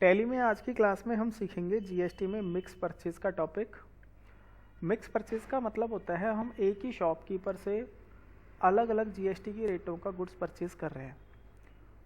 Tally में आज की क्लास में हम सीखेंगे जीएसटी में मिक्स परचेज का टॉपिक। मिक्स परचेज का मतलब होता है हम एक ही शॉपकीपर से अलग अलग जीएसटी की रेटों का गुड्स परचेज कर रहे हैं।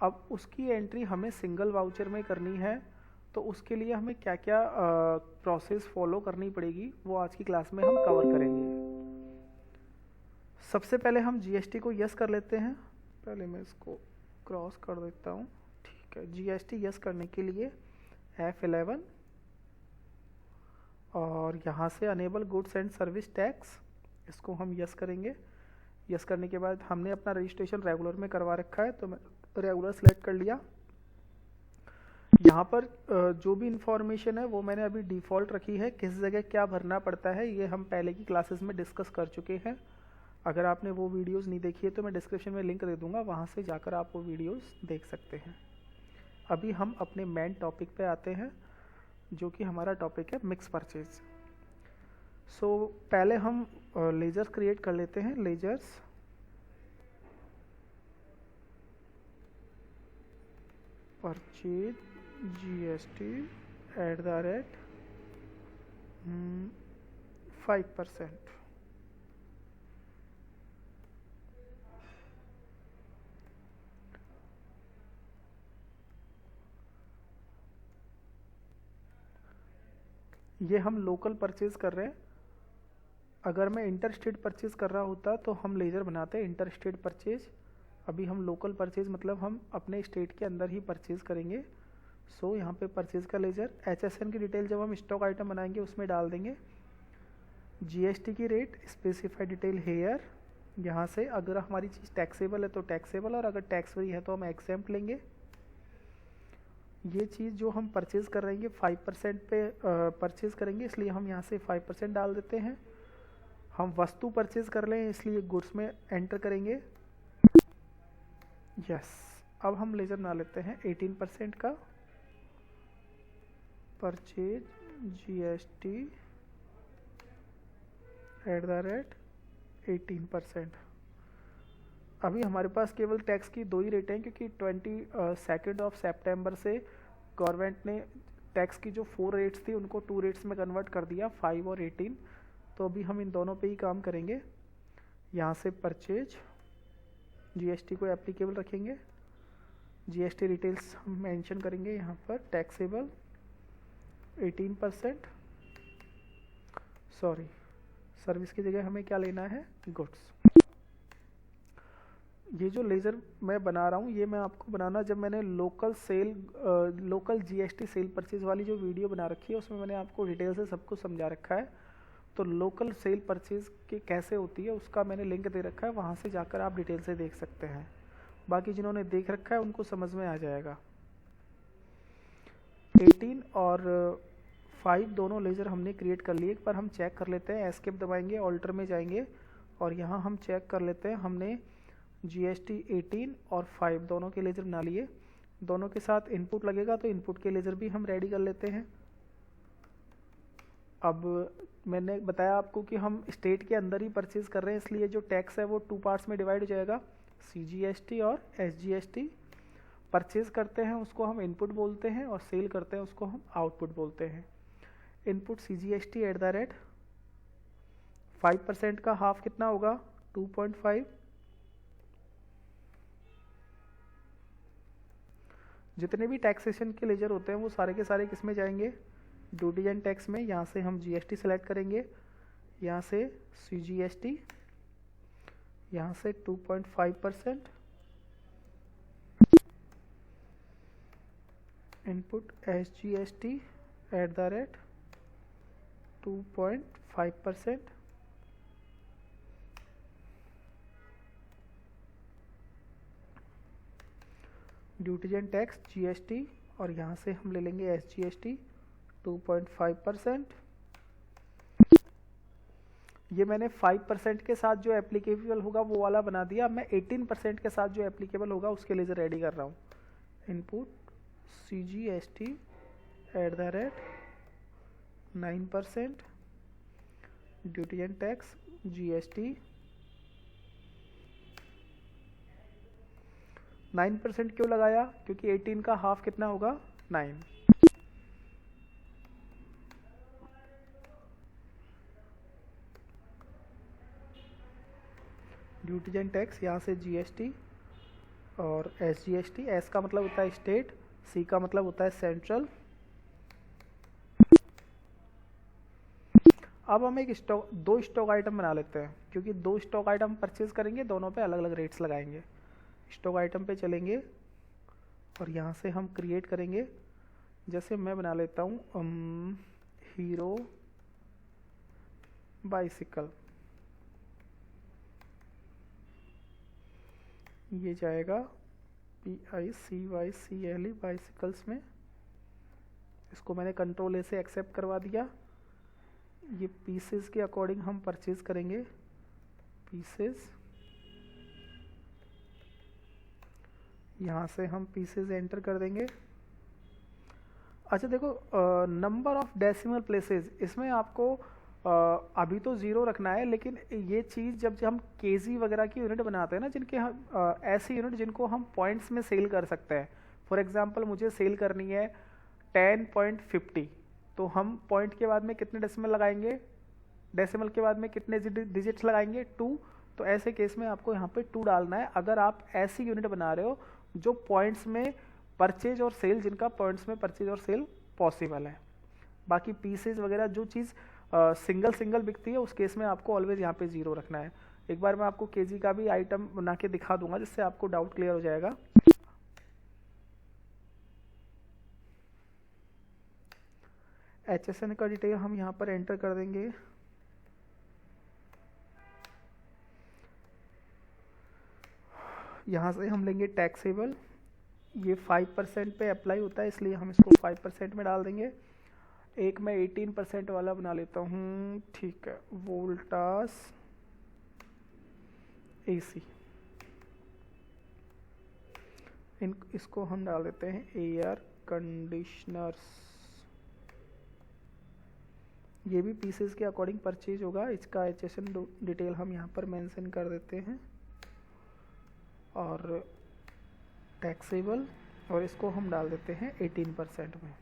अब उसकी एंट्री हमें सिंगल वाउचर में करनी है, तो उसके लिए हमें क्या क्या प्रोसेस फॉलो करनी पड़ेगी वो आज की क्लास में हम कवर करेंगे। सबसे पहले हम जीएसटी को यस कर लेते हैं। पहले मैं इसको क्रॉस कर देता हूँ। ठीक है, जीएसटी यस करने के लिए F11 और यहाँ से enable goods and service tax, इसको हम यस करेंगे। यस करने के बाद हमने अपना रजिस्ट्रेशन रेगुलर में करवा रखा है, तो मैं रेगुलर सेलेक्ट कर लिया। यहाँ पर जो भी इंफॉर्मेशन है वो मैंने अभी डिफ़ॉल्ट रखी है। किस जगह क्या भरना पड़ता है ये हम पहले की क्लासेस में डिस्कस कर चुके हैं। अगर आपने वो वीडियोस नहीं देखी है तो मैं डिस्क्रिप्शन में लिंक दे दूँगा, वहाँ से जाकर आप वो वीडियोस देख सकते हैं। अभी हम अपने मेन टॉपिक पे आते हैं, जो कि हमारा टॉपिक है मिक्स परचेज। सो पहले हम लेजर्स क्रिएट कर लेते हैं। Ledgers purchase GST @5%। ये हम लोकल परचेज कर रहे हैं। अगर मैं इंटर स्टेट परचेज कर रहा होता तो हम लेजर बनाते हैं इंटर स्टेट परचेज। अभी हम लोकल परचेज मतलब हम अपने स्टेट के अंदर ही परचेज करेंगे। सो यहाँ पे परचेज का लेजर HSN की डिटेल जब हम स्टॉक आइटम बनाएंगे उसमें डाल देंगे। जीएसटी की रेट स्पेसिफाइड डिटेल हेयर, यहाँ से अगर हमारी चीज़ टैक्सेबल है तो टैक्सेबल, और अगर टैक्स फ्री है तो हम एक्सेम्प्ट लेंगे। ये चीज़ जो हम परचेज़ कर रहे हैं 5% पे परचेज़ करेंगे, इसलिए हम यहाँ से 5% डाल देते हैं। हम वस्तु परचेज़ कर लें इसलिए गुड्स में एंटर करेंगे। यस, अब हम लेजर बना लेते हैं 18% का। Purchase GST @18%। अभी हमारे पास केवल टैक्स की दो ही रेटें हैं, क्योंकि 22 सितंबर से गवर्नमेंट ने टैक्स की जो 4 रेट्स थी उनको 2 रेट्स में कन्वर्ट कर दिया, 5 और 18। तो अभी हम इन दोनों पे ही काम करेंगे। यहाँ से परचेज जीएसटी को एप्लीकेबल रखेंगे। जीएसटी डिटेल्स हम मेंशन करेंगे यहाँ पर। टैक्सेबल 18%, सॉरी सर्विस की जगह हमें क्या लेना है, गुड्स। ये जो लेज़र मैं बना रहा हूँ ये मैं आपको बनाना, जब मैंने लोकल जीएसटी सेल परचेज वाली जो वीडियो बना रखी है उसमें मैंने आपको डिटेल से सब कुछ समझा रखा है। तो लोकल सेल परचेज की कैसे होती है उसका मैंने लिंक दे रखा है, वहाँ से जाकर आप डिटेल से देख सकते हैं। बाकी जिन्होंने देख रखा है उनको समझ में आ जाएगा। 18 और 5 दोनों लेज़र हमने क्रिएट कर लिए। एक बार हम चेक कर लेते हैं, एस्केप दबाएंगे, ऑल्टर में जाएंगे और यहाँ हम चेक कर लेते हैं। हमने जीएसटी 18 और 5 दोनों के लेज़र बना लिए। दोनों के साथ इनपुट लगेगा तो इनपुट के लेज़र भी हम रेडी कर लेते हैं। अब मैंने बताया आपको कि हम स्टेट के अंदर ही परचेज कर रहे हैं, इसलिए जो टैक्स है वो 2 पार्ट्स में डिवाइड हो जाएगा, CGST और SGST। परचेज करते हैं उसको हम इनपुट बोलते हैं और सेल करते हैं उसको हम आउटपुट बोलते हैं। इनपुट CGST @5% का हाफ कितना होगा, 2.5। जितने भी टैक्सेशन के लेजर होते हैं वो सारे के सारे किस में जाएंगे, ड्यूटी एंड टैक्स में। यहाँ से हम जीएसटी सेलेक्ट करेंगे, यहाँ से CGST, यहाँ से 2.5%। Input SGST @2.5%। Duties and tax GST, और यहाँ से हम ले लेंगे SGST 2.5%। ये मैंने 5% के साथ जो एप्लीकेबल होगा वो वाला बना दिया। मैं 18% के साथ जो एप्लीकेबल होगा उसके लेजर रेडी कर रहा हूँ। Input CGST @9%। Duty and tax GST 9% क्यों लगाया, क्योंकि 18 का हाफ कितना होगा, 9। ड्यूटीज एंड टैक्स, यहाँ से जीएसटी और एसजीएसटी। एस का मतलब होता है स्टेट, सी का मतलब होता है सेंट्रल। अब हम एक दो स्टॉक आइटम बना लेते हैं, क्योंकि दो स्टॉक आइटम परचेज करेंगे, दोनों पे अलग अलग रेट्स लगाएंगे। स्टॉक आइटम पे चलेंगे और यहाँ से हम क्रिएट करेंगे। जैसे मैं बना लेता हूँ हीरो बाइसिकल, ये जाएगा PICYCLE बाइसिकल्स में। इसको मैंने कंट्रोल ए से एक्सेप्ट करवा दिया। ये पीसेस के अकॉर्डिंग हम परचेज करेंगे, पीसेस। यहाँ से हम पीसेस एंटर कर देंगे। अच्छा देखो, नंबर ऑफ डेसिमल प्लेसेस, इसमें आपको अभी तो ज़ीरो रखना है, लेकिन ये चीज़ जब हम केजी वगैरह की यूनिट बनाते हैं ना, जिनके हम ऐसी यूनिट जिनको हम पॉइंट्स में सेल कर सकते हैं। फॉर एग्जांपल मुझे सेल करनी है 10.50, तो हम पॉइंट के बाद में कितने डेसिमल लगाएंगे, डेसिमल के बाद में कितने डिजिट्स लगाएंगे, 2। तो ऐसे केस में आपको यहाँ पे 2 डालना है, अगर आप ऐसी यूनिट बना रहे हो जो पॉइंट्स में परचेज और सेल, जिनका पॉइंट्स में परचेज और सेल पॉसिबल है। बाकी पीसेज वगैरह जो चीज़ सिंगल बिकती है, उस केस में आपको ऑलवेज यहाँ पे 0 रखना है। एक बार मैं आपको केजी का भी आइटम बना के दिखा दूंगा, जिससे आपको डाउट क्लियर हो जाएगा। HSN का डिटेल हम यहाँ पर एंटर कर देंगे। यहाँ से हम लेंगे टैक्सेबल, ये 5% पे अप्लाई होता है, इसलिए हम इसको 5% में डाल देंगे। एक मैं 18% वाला बना लेता हूँ, ठीक है, वोल्टास AC। इसको हम डाल देते हैं एयर कंडीशनर्स। ये भी पीसेस के अकॉर्डिंग परचेज होगा, इसका HSN डिटेल हम यहाँ पर मेंशन कर देते हैं। और टैक्सेबल, और इसको हम डाल देते हैं 18% में।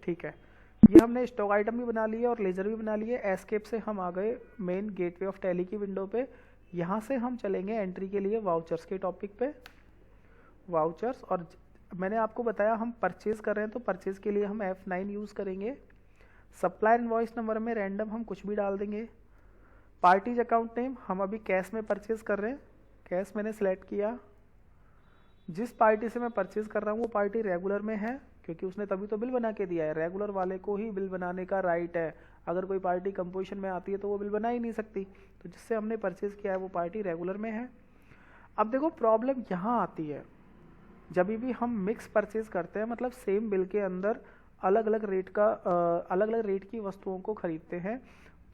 ठीक है, ये हमने स्टॉक आइटम भी बना लिए और लेजर भी बना लिए। एस्केप से हम आ गए मेन गेटवे ऑफ टैली की विंडो पे। यहाँ से हम चलेंगे एंट्री के लिए वाउचर्स के टॉपिक पे, वाउचर्स। और मैंने आपको बताया हम परचेज कर रहे हैं, तो परचेज के लिए हम F9 यूज़ करेंगे। सप्लायर इनवॉइस नंबर में रैंडम हम कुछ भी डाल देंगे। पार्टीज अकाउंट नेम, हम अभी कैश में परचेज कर रहे हैं, कैश मैंने सेलेक्ट किया। जिस पार्टी से मैं परचेज कर रहा हूँ वो पार्टी रेगुलर में है, क्योंकि उसने तभी तो बिल बना के दिया है। रेगुलर वाले को ही बिल बनाने का राइट है, अगर कोई पार्टी कंपोजिशन में आती है तो वो बिल बना ही नहीं सकती। तो जिससे हमने परचेज किया है वो पार्टी रेगुलर में है। अब देखो प्रॉब्लम यहाँ आती है, जब भी हम मिक्स परचेज करते हैं, मतलब सेम बिल के अंदर अलग अलग रेट की वस्तुओं को खरीदते हैं,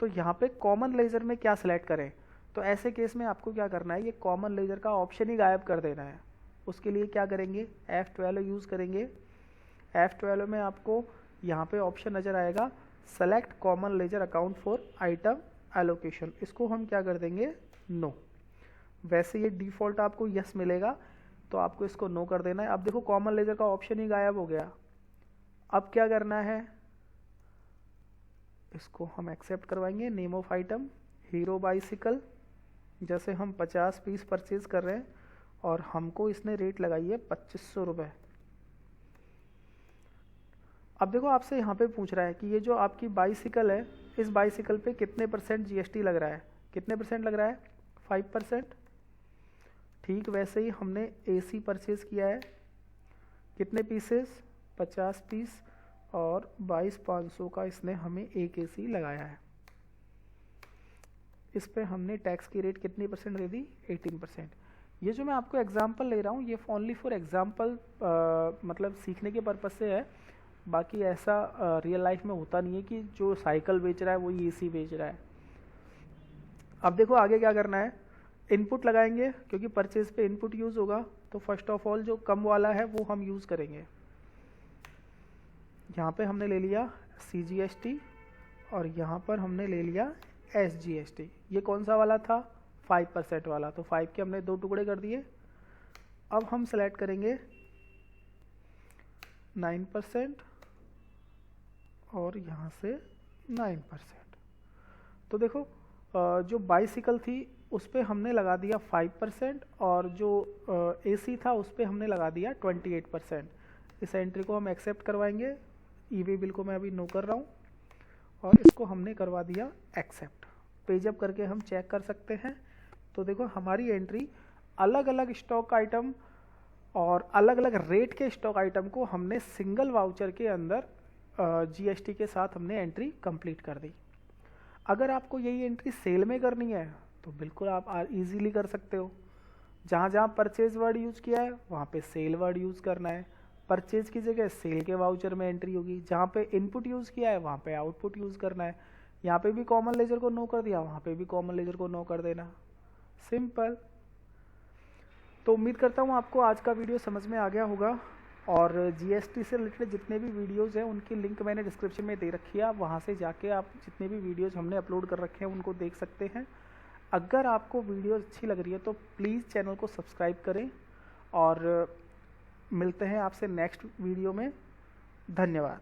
तो यहाँ पे कॉमन लेजर में क्या सिलेक्ट करें। तो ऐसे केस में आपको क्या करना है, ये कॉमन लेजर का ऑप्शन ही गायब कर देना है। उसके लिए क्या करेंगे, F12 यूज़ करेंगे। F12 में आपको यहाँ पे ऑप्शन नज़र आएगा select common ledger account for item allocation. इसको हम क्या कर देंगे, नो। वैसे ये डिफ़ॉल्ट आपको यस मिलेगा, तो आपको इसको नो कर देना है। अब देखो कॉमन लेजर का ऑप्शन ही गायब हो गया। अब क्या करना है, इसको हम एक्सेप्ट करवाएंगे। Name of item hero bicycle, जैसे हम 50 पीस परचेज कर रहे हैं और हमको इसने रेट लगाई है 2500 रुपये। अब देखो आपसे यहाँ पे पूछ रहा है कि ये जो आपकी बाइसिकल है, इस बाइसिकल पे कितने % GST लग रहा है, कितने % लग रहा है, 5%। ठीक वैसे ही हमने AC परचेज किया है, कितने पीसेस, 50 पीस, और 22,500 का इसने हमें एक AC लगाया है। इस पे हमने टैक्स की रेट कितनी % दे दी, 18%। ये जो मैं आपको एग्जांपल ले रहा हूँ ये ओनली फॉर एग्जांपल, मतलब सीखने के पर्पज़ से है। बाकी ऐसा रियल लाइफ में होता नहीं है कि जो साइकिल बेच रहा है वो AC बेच रहा है। अब देखो आगे क्या करना है, इनपुट लगाएंगे, क्योंकि परचेज पे इनपुट यूज़ होगा। तो फर्स्ट ऑफ ऑल जो कम वाला है वो हम यूज़ करेंगे। यहाँ पे हमने ले लिया CGST और यहाँ पर हमने ले लिया SGST। ये कौन सा वाला था, 5% वाला, तो 5 के हमने 2 टुकड़े कर दिए। अब हम सेलेक्ट करेंगे 9% और यहाँ से 9%। तो देखो जो बाइसिकल थी उस पर हमने लगा दिया 5% और जो AC था उस पर हमने लगा दिया 28%। इस एंट्री को हम एक्सेप्ट करवाएंगे। ई-वे बिल को मैं अभी नो कर रहा हूँ और इसको हमने करवा दिया एक्सेप्ट। पेज अप करके हम चेक कर सकते हैं। तो देखो हमारी एंट्री अलग अलग स्टॉक आइटम और अलग अलग रेट के स्टॉक आइटम को हमने सिंगल वाउचर के अंदर GST के साथ हमने एंट्री कंप्लीट कर दी। अगर आपको यही एंट्री सेल में करनी है तो बिल्कुल आप इजीली कर सकते हो। जहाँ जहाँ परचेज वर्ड यूज़ किया है वहाँ पे सेल वर्ड यूज़ करना है। परचेज की जगह सेल के वाउचर में एंट्री होगी। जहाँ पे इनपुट यूज़ किया है वहाँ पे आउटपुट यूज़ करना है। यहाँ पे भी कॉमन लेजर को नो कर दिया, वहाँ पे भी कॉमन लेजर को नो कर देना। सिंपल। तो उम्मीद करता हूँ आपको आज का वीडियो समझ में आ गया होगा और GST से रिलेटेड जितने भी वीडियोज़ हैं उनकी लिंक मैंने डिस्क्रिप्शन में दे रखी है। आप वहाँ से जाके आप जितने भी वीडियोज़ हमने अपलोड कर रखे हैं उनको देख सकते हैं। अगर आपको वीडियो अच्छी लग रही है तो प्लीज़ चैनल को सब्सक्राइब करें और मिलते हैं आपसे नेक्स्ट वीडियो में। धन्यवाद।